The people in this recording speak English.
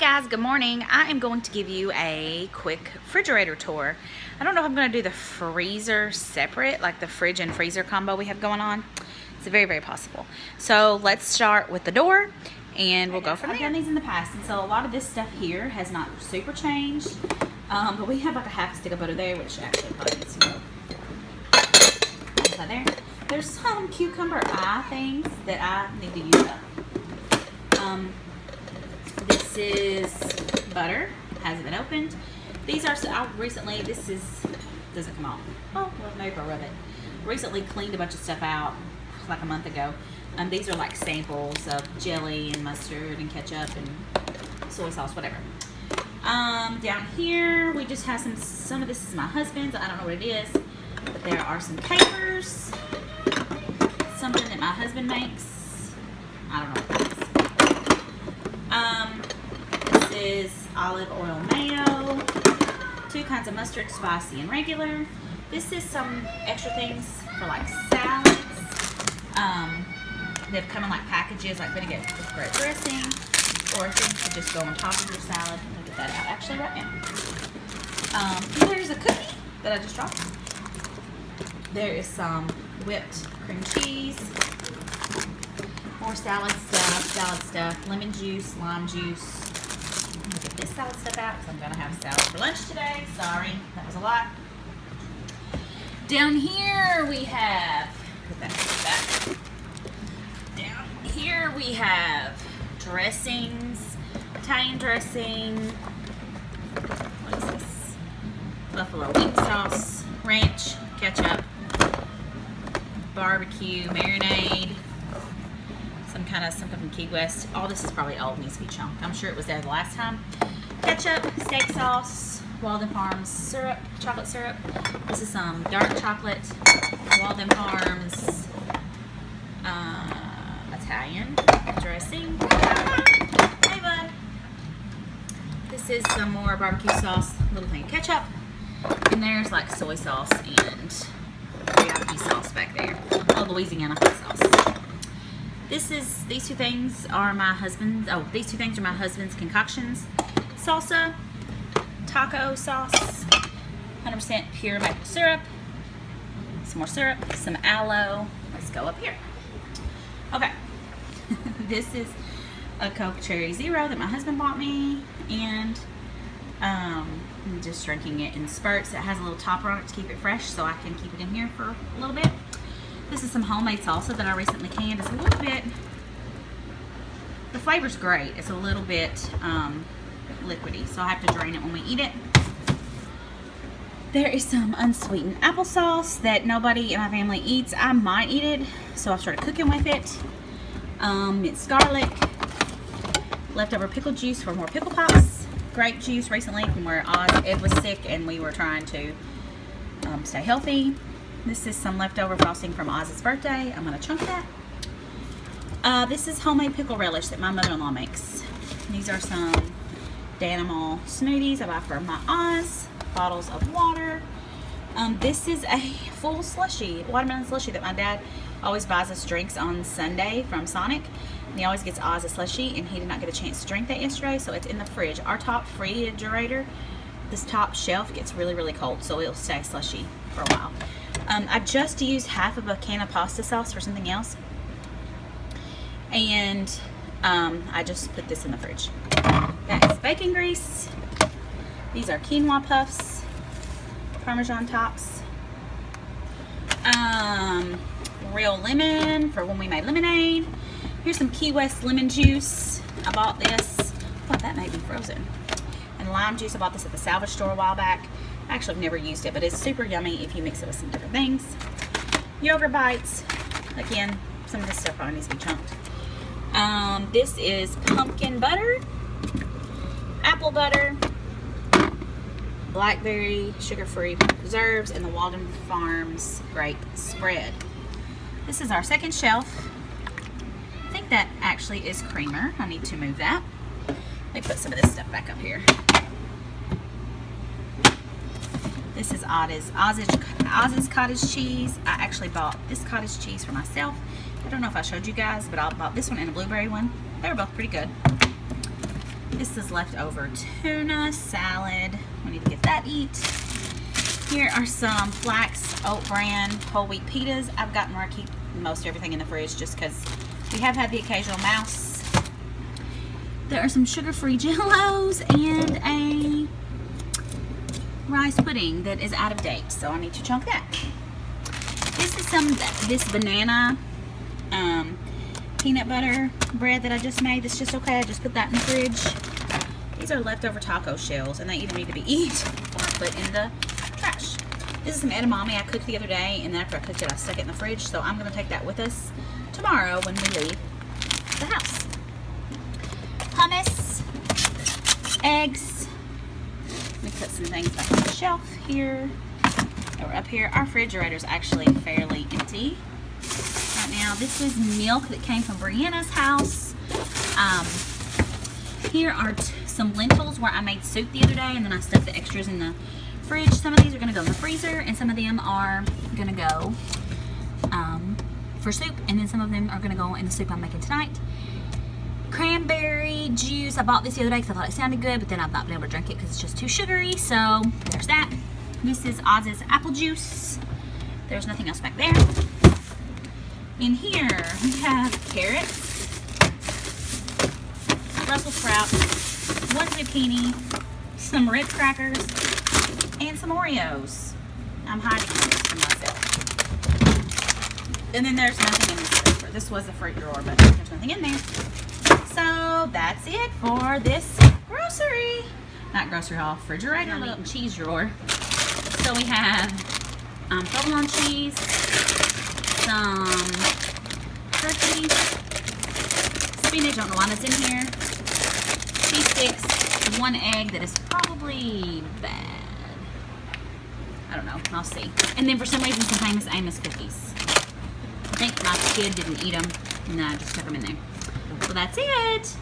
guys, good morning. I am going to give you a quick refrigerator tour. I don't know if I'm going to do the freezer separate, like the fridge and freezer combo we have going on. It's very, very possible. So let's start with the door and we'll go from there. I've done these in the past, and so a lot of this stuff here has not super changed. But we have like a half a stick of butter there, which actually probably needs to go. There. There's some cucumber eye things that I need to use up. This is butter, hasn't been opened. These are, doesn't come off. Oh, well, maybe if I rub it. Recently cleaned a bunch of stuff out like a month ago. These are like samples of jelly and mustard and ketchup and soy sauce, whatever. Down here, we just have some of this is my husband's. I don't know what it is, but there are some capers. Something that my husband makes. I don't know what it is. This is olive oil mayo. 2 kinds of mustard, spicy and regular. This is some extra things for like salads. They've come in like packages, like vinegar with great dressing, or things to just go on top of your salad. I'll get that out actually right now. There's a cookie that I just dropped. There is some whipped cream cheese, more salad stuff, lemon juice, lime juice. I'm gonna get this salad stuff out because I'm gonna have salad for lunch today. Sorry, that was a lot. Down here we have, put that back. Down here we have dressings, Italian dressing. What is this? Buffalo wing sauce, ranch, ketchup, barbecue, marinade, something from Key West. All this is probably old, needs to be chunked. I'm sure it was there the last time. Ketchup, steak sauce, Walden Farms syrup, chocolate syrup. This is some dark chocolate, Walden Farms Italian dressing. Hey bud. This is some more barbecue sauce, little thing of ketchup. And there's like soy sauce and teriyaki sauce back there. Oh, Louisiana hot sauce. These two things are my husband's. Oh, these two things are my husband's concoctions. Salsa, taco sauce, 100% pure maple syrup, some more syrup, some aloe. Let's go up here. Okay, this is a Coke Cherry Zero that my husband bought me, and I'm just drinking it in spurts. It has a little topper on it to keep it fresh, so I can keep it in here for a little bit. This is some homemade salsa that I recently canned. It's a little bit, the flavor's great. It's a little bit liquidy, so I have to drain it when we eat it. There is some unsweetened applesauce that nobody in my family eats. I might eat it, so I've started cooking with it. Minced garlic, leftover pickle juice for more pickle pops, grape juice recently from where Ed was sick and we were trying to stay healthy. This is some leftover frosting from Oz's birthday. I'm going to chunk that. This is homemade pickle relish that my mother-in-law makes. These are some Danimal smoothies I buy for my Oz. Bottles of water. This is a full slushy, watermelon slushy that my dad always buys us drinks on Sunday from Sonic. And he always gets Oz a slushy, and he did not get a chance to drink that yesterday, so it's in the fridge. Our top refrigerator, this top shelf gets really, really cold, so it'll stay slushy for a while. I just used half of a can of pasta sauce for something else, and I just put this in the fridge. That is bacon grease. These are quinoa puffs, Parmesan tops, real lemon for when we made lemonade. Here's some Key West lemon juice. I bought this. I thought that may be frozen. And lime juice. I bought this at the salvage store a while back. Actually, I've never used it, but it's super yummy if you mix it with some different things. Yogurt bites. Again, some of this stuff probably needs to be chunked. This is pumpkin butter, apple butter, blackberry, sugar-free preserves, and the Walden Farms grape spread. This is our second shelf. I think that actually is creamer. I need to move that. Let me put some of this stuff back up here. This is Oz's cottage cheese. I actually bought this cottage cheese for myself. I don't know if I showed you guys, but I bought this one and a blueberry one. They were both pretty good. This is leftover tuna salad. We need to get that eat. Here are some Flax Oat Bran whole wheat pitas. I've gotten where I keep most everything in the fridge just because we have had the occasional mouse. There are some sugar-free Jell-Os and a rice pudding that is out of date, so I need to chunk that. This is this banana peanut butter bread that I just made. That's just okay. I just put that in the fridge. These are leftover taco shells, and they either need to be eaten or put in the trash. This is some edamame I cooked the other day, and then after I cooked it, I stuck it in the fridge. So I'm going to take that with us tomorrow when we leave the house. Hummus, eggs. Let me put some things back on the shelf here. We're up here. Our refrigerator is actually fairly empty right now. This is milk that came from Brianna's house. Here are some lentils where I made soup the other day, and then I stuck the extras in the fridge. Some of these are going to go in the freezer, and some of them are going to go for soup, and then some of them are going to go in the soup I'm making tonight. Cranberry juice. I bought this the other day because I thought it sounded good, but then I've not been able to drink it because it's just too sugary, so there's that. This is Oz's apple juice. There's nothing else back there. In here, we have carrots, Brussels sprouts, one zucchini, some Ritz crackers, and some Oreos. I'm hiding this from myself. And then there's nothing in this drawer. This was a fruit drawer, but there's nothing in there. So that's it for this grocery. Not grocery haul, refrigerator, meat and cheese drawer. So we have provolone cheese, some turkey, spinach, I don't know why that's in here, cheese sticks, one egg that is probably bad. I don't know, I'll see. And then for some reason some famous Amos cookies. I think my kid didn't eat them, and I just stuck them in there. So that's it.